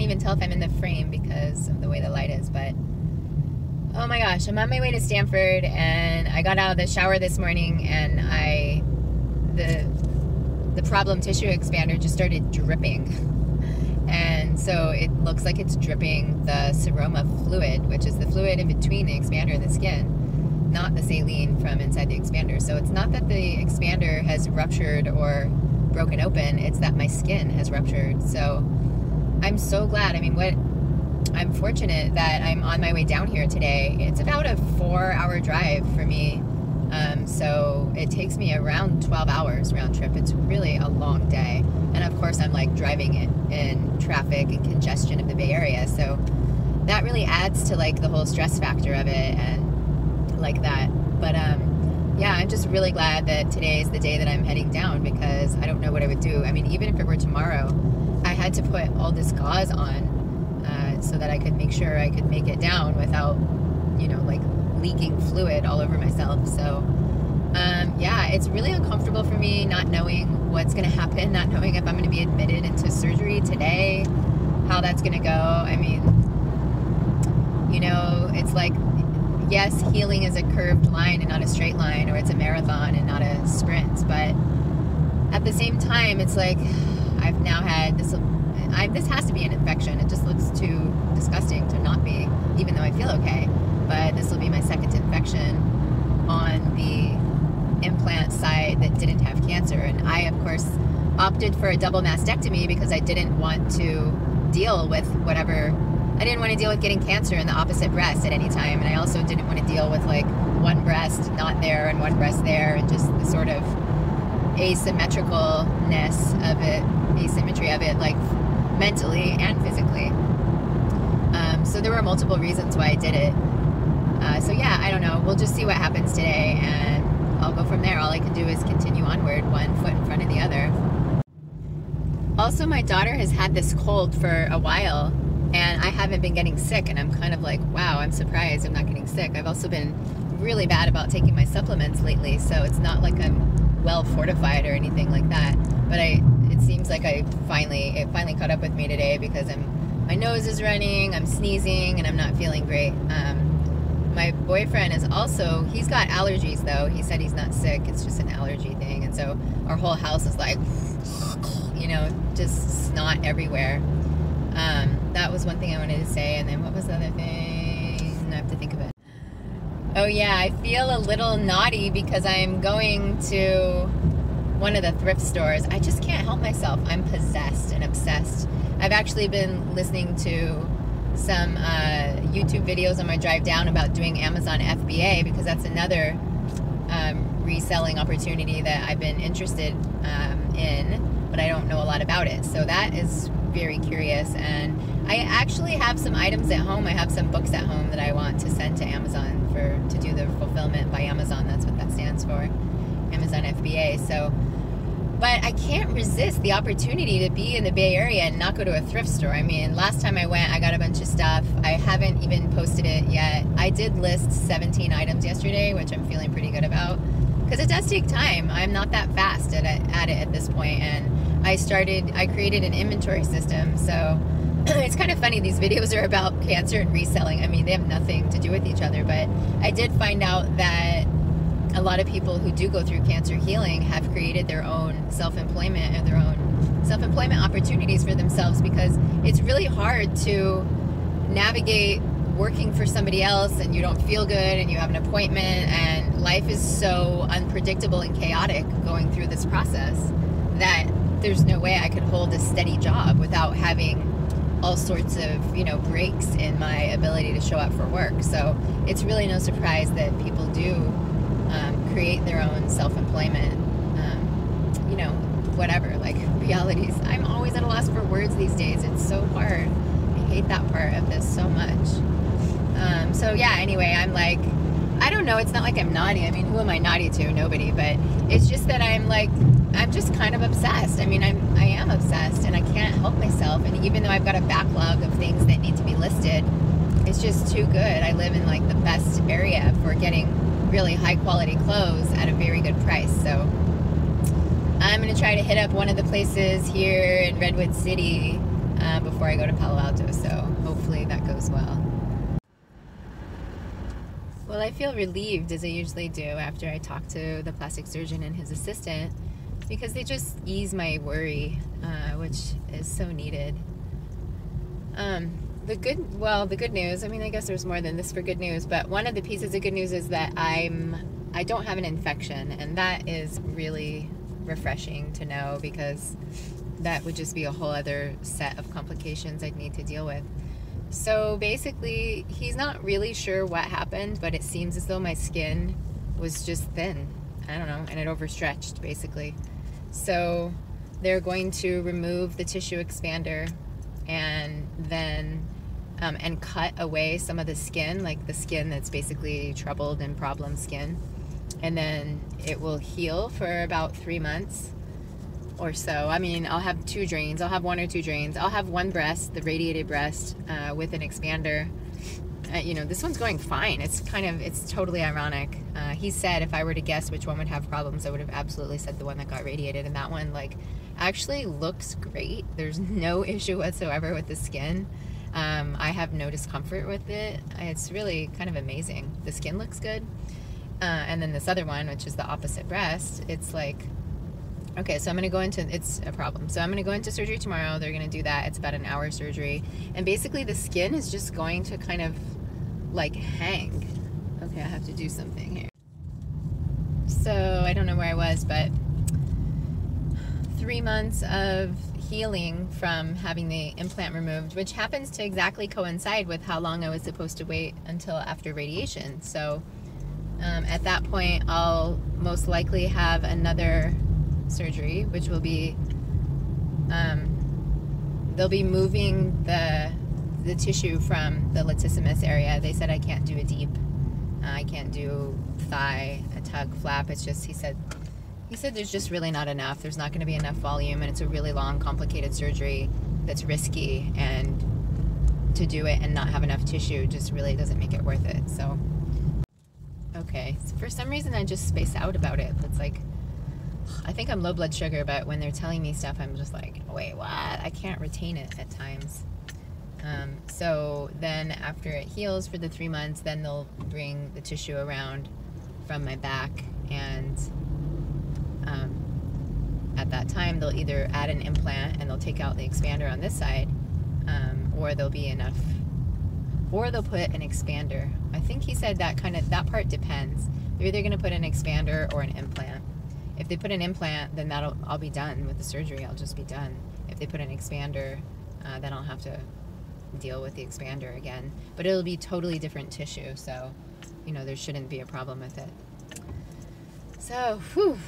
even tell if I'm in the frame because of the way the light is, but oh my gosh, I'm on my way to Stanford, and I got out of the shower this morning, and the problem tissue expander just started dripping. And so it looks like it's dripping the seroma fluid, which is the fluid in between the expander and the skin, not the saline from inside the expander. So it's not that the expander has ruptured or broken open, it's that my skin has ruptured. So I'm so glad. I mean, I'm fortunate that I'm on my way down here today. It's about a 4-hour drive for me. So it takes me around 12 hours round trip. It's really a long day. And of course I'm like driving in traffic and congestion of the Bay Area. So that really adds to like the whole stress factor of it and like that. But yeah, I'm just really glad that today is the day that I'm heading down, because I don't know what I would do. I mean, even if it were tomorrow, I had to put all this gauze on so that I could make sure I could make it down without, you know, like leaking fluid all over myself. So yeah, it's really uncomfortable for me not knowing what's going to happen, not knowing if I'm going to be admitted into surgery today, how that's going to go. I mean, you know, it's like, yes, healing is a curved line and not a straight line, or it's a marathon and not a sprint, but at the same time, it's like I've now had this. This has to be an infection. It just looks too disgusting to not be, even though I feel okay. But this will be my second infection on the implant side that didn't have cancer. And I, of course, opted for a double mastectomy because I didn't want to deal with whatever. I didn't want to deal with getting cancer in the opposite breast at any time. And I also didn't want to deal with like one breast not there and one breast there, and just the sort of asymmetricalness of it, asymmetry of it, like mentally and physically. So there were multiple reasons why I did it. So yeah, I don't know. We'll just see what happens today, and I'll go from there. All I can do is continue onward, one foot in front of the other. Also, my daughter has had this cold for a while, and I haven't been getting sick, and I'm kind of like, wow, I'm surprised I'm not getting sick. I've also been really bad about taking my supplements lately, so it's not like I'm well fortified or anything like that. But it seems like it finally caught up with me today, because my nose is running, I'm sneezing, and I'm not feeling great. My boyfriend is also, he's got allergies though. He said he's not sick, it's just an allergy thing. And so our whole house is like, you know, just snot everywhere. That was one thing I wanted to say. And then what was the other thing? I have to think of it. Oh yeah, I feel a little naughty because I'm going to one of the thrift stores. I just can't help myself. I'm possessed and obsessed. I've actually been listening to some YouTube videos on my drive down about doing Amazon FBA, because that's another reselling opportunity that I've been interested in, but I don't know a lot about it. So that is very curious. And I actually have some items at home. I have some books at home that I want to send to Amazon to do the fulfillment by Amazon. That's what that stands for, Amazon FBA. So, but I can't resist the opportunity to be in the Bay Area and not go to a thrift store. I mean, last time I went, I got a bunch of stuff. I haven't even posted it yet. I did list 17 items yesterday, which I'm feeling pretty good about, because it does take time. I'm not that fast at it at this point. And I created an inventory system. So it's kind of funny. These videos are about cancer and reselling. I mean, they have nothing to do with each other, but I did find out that a lot of people who do go through cancer healing have created their own self-employment and their own self-employment opportunities for themselves, because it's really hard to navigate working for somebody else and you don't feel good and you have an appointment, and life is so unpredictable and chaotic going through this process that there's no way I could hold a steady job without having all sorts of, you know, breaks in my ability to show up for work. So it's really no surprise that people do create their own self-employment, you know, whatever, like realities. I'm always at a loss for words these days. It's so hard. I hate that part of this so much. So yeah, anyway, I'm like, I don't know, it's not like I'm naughty. I mean, who am I naughty to? Nobody. But it's just that I'm just kind of obsessed. I mean, I am obsessed, and I can't help myself. And even though I've got a backlog of things that need to be listed, it's just too good. I live in like the best area for getting really high quality clothes at a very good price. So I'm going to try to hit up one of the places here in Redwood City before I go to Palo Alto. So hopefully that goes well. Well, I feel relieved, as I usually do, after I talk to the plastic surgeon and his assistant, because they just ease my worry, which is so needed. The good news, I mean, I guess there's more than this for good news, but one of the pieces of good news is that I don't have an infection, and that is really refreshing to know, because that would just be a whole other set of complications I'd need to deal with. So basically, he's not really sure what happened, but it seems as though my skin was just thin. I don't know, and it overstretched, basically. So they're going to remove the tissue expander and then and cut away some of the skin, like the skin that's basically troubled and problem skin. And then it will heal for about 3 months or so. I mean, I'll have 2 drains. I'll have 1 or 2 drains. I'll have one breast, the radiated breast, with an expander. You know, this one's going fine. It's totally ironic. He said if I were to guess which one would have problems, I would have absolutely said the one that got radiated. And that one, like, actually looks great. There's no issue whatsoever with the skin. I have no discomfort with it. It's really kind of amazing. The skin looks good. And then this other one, which is the opposite breast, it's like, okay, so it's a problem. So I'm going to go into surgery tomorrow. They're going to do that. It's about an hour surgery. And basically the skin is just going to kind of like hang. Okay, I have to do something here. So I don't know where I was, but 3 months of healing from having the implant removed, which happens to exactly coincide with how long I was supposed to wait until after radiation. So at that point, I'll most likely have another surgery, which will be, they'll be moving the tissue from the latissimus area. They said I can't do a deep, I can't do thigh, a tug, flap. It's just, he said there's just really not enough. There's not going to be enough volume, and it's a really long, complicated surgery that's risky, and to do it and not have enough tissue just really doesn't make it worth it. So, okay. So for some reason, I just space out about it. It's like, I think I'm low blood sugar, but when they're telling me stuff, I'm just like, wait, what? I can't retain it at times. So then after it heals for the 3 months, then they'll bring the tissue around from my back, and at that time they'll either add an implant and they'll take out the expander on this side, or there'll be enough, or they'll put an expander. I think he said that that part depends. They're either going to put an expander or an implant. If they put an implant, then I'll be done with the surgery. I'll just be done. If they put an expander, then I'll have to deal with the expander again. But it'll be totally different tissue, so, you know, there shouldn't be a problem with it. So, whew.